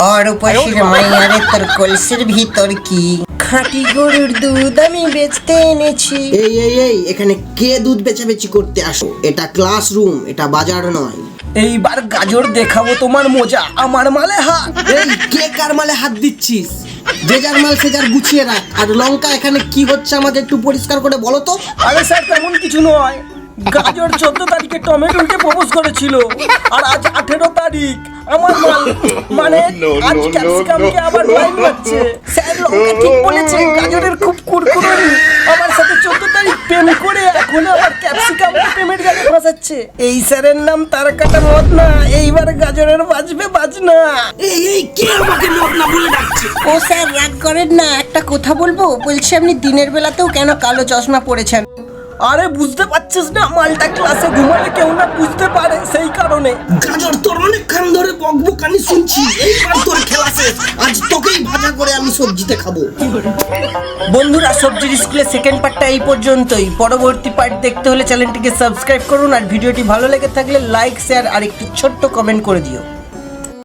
আর উপাসের মাইয়ারে তোর কলসির ভিতর কি খাঁটি গরুর দুধ আমি বেচতে এনেছি। এই এই এই এখানে কে দুধ বেচাবেচি করতে আসো? এটা ক্লাসরুম, এটা বাজার নয়। এইবার গাজর দেখাবো তোমার মজা, আমার মালে হাত। এই কে কার মালে হাত দিচ্ছিস? যে যার মাল সে যার গুছিয়ে রাখ। আর লঙ্কা এখানে কি হচ্ছে আমাকে একটু পরিষ্কার করে বলো তো। আরে স্যার তেমন কিছু নয়, গাজর 14 তারিখে টমেটোকে প্রপোজ করেছিল আর আজ 18 তারিখ। আমার মাল মানে আজ ক্যাপসিকামকে আবার লাইন মারছে। স্যার লঙ্কা ঠিক বলেছে, গাজরের খুব কুরকুরি। আমার সাথে 14 তারিখ প্রেম করে এখন আবার ক্যাপসিকামকে প্রেমের গানে ফাঁসাচ্ছে। এই স্যারের নাম তারকাটা মত না, এইবার গাজরের বাজবে বাজনা। এই এই কে আমাকে মত না বলে ডাকছে? ও স্যার রাগ করেন না, একটা কথা বলবো। বলছি আপনি দিনের বেলাতেও কেন কালো চশমা পরেছেন? আরে বুঝতে পারছিস না, মালটা ক্লাসে ঘুমালে কেউ না বুঝতে পারে, সেই কারণে। গাজর তোর অনেকক্ষণ ধরে বকবকানি শুনছি, এইবার তোর খেলা শেষ। আজ তোকেই ভাজা করে আমি সবজিতে খাবো। বন্ধুরা, সবজির স্কুলের সেকেন্ড পার্টটা এই পর্যন্তই। পরবর্তী পার্ট দেখতে হলে চ্যানেলটিকে সাবস্ক্রাইব করুন আর ভিডিওটি ভালো লেগে থাকলে লাইক, শেয়ার আর একটু ছোট্ট কমেন্ট করে দিও।